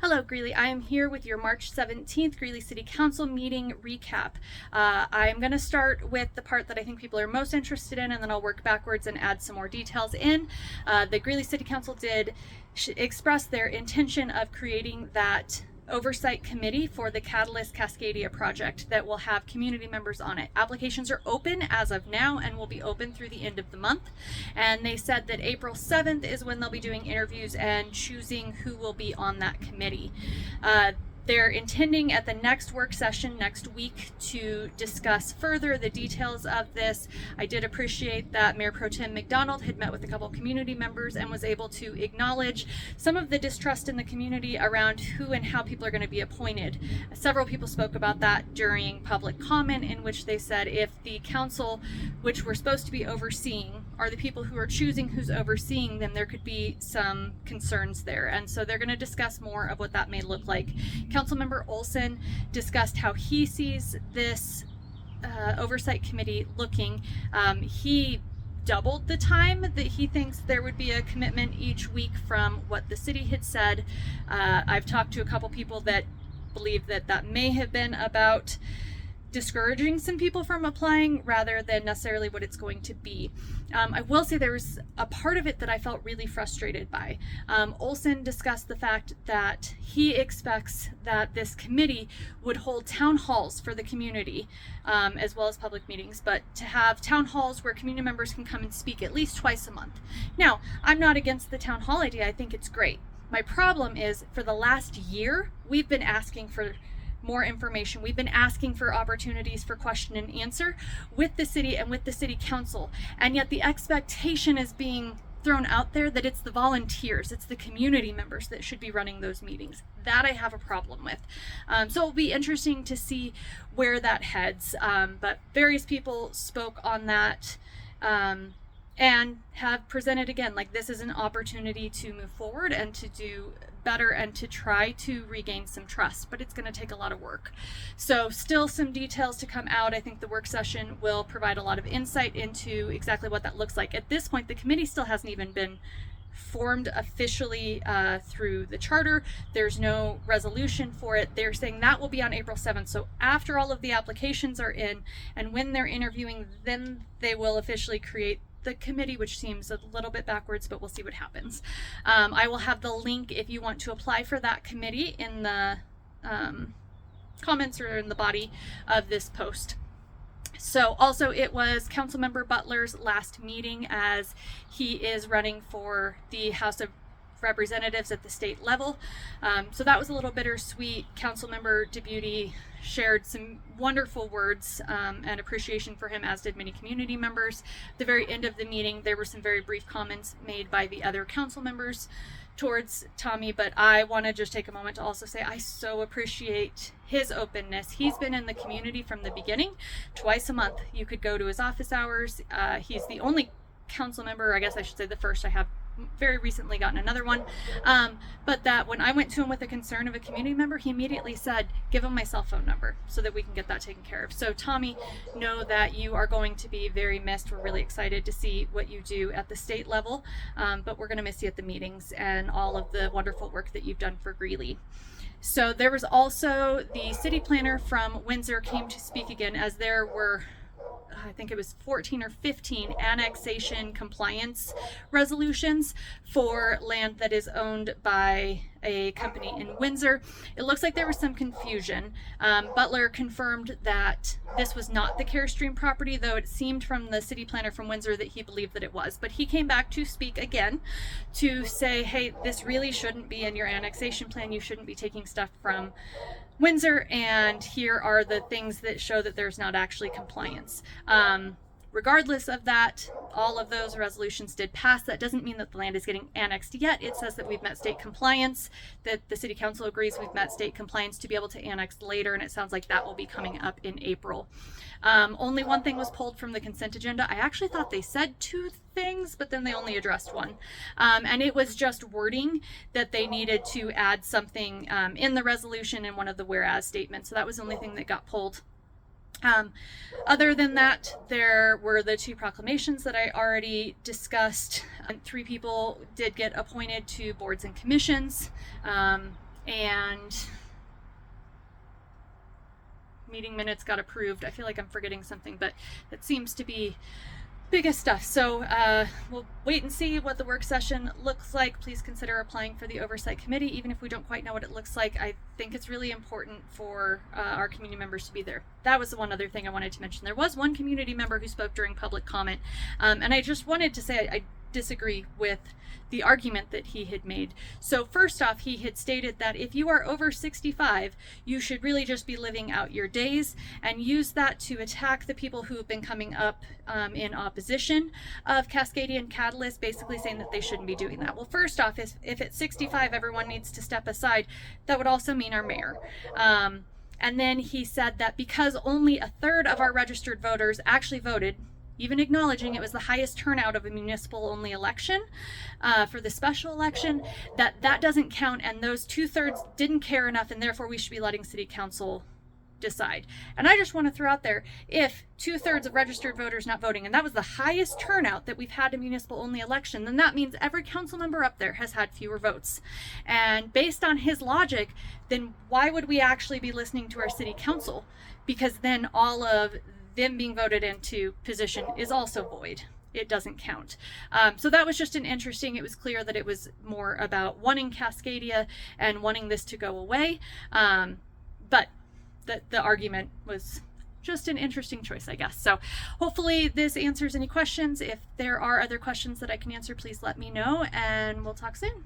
Hello, Greeley. I am here with your March 17th Greeley City Council meeting recap. I am going to start with the part that I think people are most interested in, and then I'll work backwards and add some more details in. The Greeley City Council did express their intention of creating that oversight committee for the Catalyst Cascadia project that will have community members on it. Applications are open as of now and will be open through the end of the month. And they said that April 7th is when they'll be doing interviews and choosing who will be on that committee. They're intending at the next work session next week to discuss further the details of this. I did appreciate that Mayor Pro Tem McDonald had met with a couple community members and was able to acknowledge some of the distrust in the community around who and how people are going to be appointed. Several people spoke about that during public comment, in which they said if the council, which we're supposed to be overseeing, are the people who are choosing who's overseeing them, there could be some concerns there. And so they're going to discuss more of what that may look like. Councilmember Olson discussed how he sees this oversight committee looking. He doubled the time that he thinks there would be a commitment each week from what the city had said. I've talked to a couple people that believe that that may have been about discouraging some people from applying rather than necessarily what it's going to be. I will say there was a part of it that I felt really frustrated by. Olson discussed the fact that he expects that this committee would hold town halls for the community, as well as public meetings, but to have town halls where community members can come and speak at least twice a month. Now, I'm not against the town hall idea. I think it's great. My problem is, for the last year, we've been asking for more information. We've been asking for opportunities for question and answer with the city and with the city council, and yet the expectation is being thrown out there that it's the volunteers, it's the community members that should be running those meetings. That I have a problem with. So it'll be interesting to see where that heads, but various people spoke on that and have presented again, like this is an opportunity to move forward and to do better and to try to regain some trust, but it's going to take a lot of work. So still some details to come out. I think the work session will provide a lot of insight into exactly what that looks like. At this point, the committee still hasn't even been formed officially through the charter. There's no resolution for it. They're saying that will be on April 7th. So after all of the applications are in and when they're interviewing, then they will officially create the committee, which seems a little bit backwards, but we'll see what happens. I will have the link if you want to apply for that committee in the comments or in the body of this post. So also it was Councilmember Butler's last meeting as he is running for the House of Representatives at the state level. So that was a little bittersweet. Councilmember DeButy shared some wonderful words and appreciation for him, as did many community members. At the very end of the meeting, there were some very brief comments made by the other council members towards Tommy, but I want to just take a moment to also say I so appreciate his openness. He's been in the community from the beginning. Twice a month you could go to his office hours. He's the only council member, I guess I should say the first. I have very recently gotten another one, but that when I went to him with a concern of a community member, he immediately said, give him my cell phone number so that we can get that taken care of. So Tommy, know that you are going to be very missed. We're really excited to see what you do at the state level, but we're going to miss you at the meetings and all of the wonderful work that you've done for Greeley. So there was also the city planner from Windsor came to speak again, as there were I think it was 14 or 15 annexation compliance resolutions for land that is owned by a company in Windsor. It looks like there was some confusion. Butler confirmed that this was not the Carestream property, though it seemed from the city planner from Windsor that he believed that it was. But he came back to speak again to say, hey, this really shouldn't be in your annexation plan. You shouldn't be taking stuff from Windsor, and here are the things that show that there's not actually compliance. Regardless of that, all of those resolutions did pass. That doesn't mean that the land is getting annexed yet. It says that we've met state compliance, that the city council agrees we've met state compliance to be able to annex later, and it sounds like that will be coming up in April. Only one thing was pulled from the consent agenda. I actually thought they said two things, but then they only addressed one. And it was just wording that they needed to add something in the resolution in one of the whereas statements. So that was the only thing that got pulled. Other than that, there were the two proclamations that I already discussed. 3 people did get appointed to boards and commissions. And meeting minutes got approved. I feel like I'm forgetting something, but it seems to be biggest stuff. So we'll wait and see what the work session looks like. Please consider applying for the oversight committee, even if we don't quite know what it looks like. I think it's really important for our community members to be there. That was the one other thing I wanted to mention. There was one community member who spoke during public comment, and I just wanted to say I disagree with the argument that he had made. So first off, he had stated that if you are over 65, you should really just be living out your days, and use that to attack the people who have been coming up in opposition of Cascadian Catalyst, basically saying that they shouldn't be doing that. Well, first off, if at 65 everyone needs to step aside, that would also mean our mayor. And then he said that because only a third of our registered voters actually voted, even acknowledging it was the highest turnout of a municipal only election for the special election, that doesn't count, and those 2/3 didn't care enough, and therefore we should be letting city council decide. And I just want to throw out there, if 2/3 of registered voters not voting, and that was the highest turnout that we've had in municipal only election, then that means every council member up there has had fewer votes. And based on his logic, then why would we actually be listening to our city council? Because then all of them being voted into position is also void. It doesn't count. So that was just it was clear that it was more about wanting Cascadia and wanting this to go away. But the argument was just an interesting choice, I guess. So hopefully this answers any questions. If there are other questions that I can answer, please let me know, and we'll talk soon.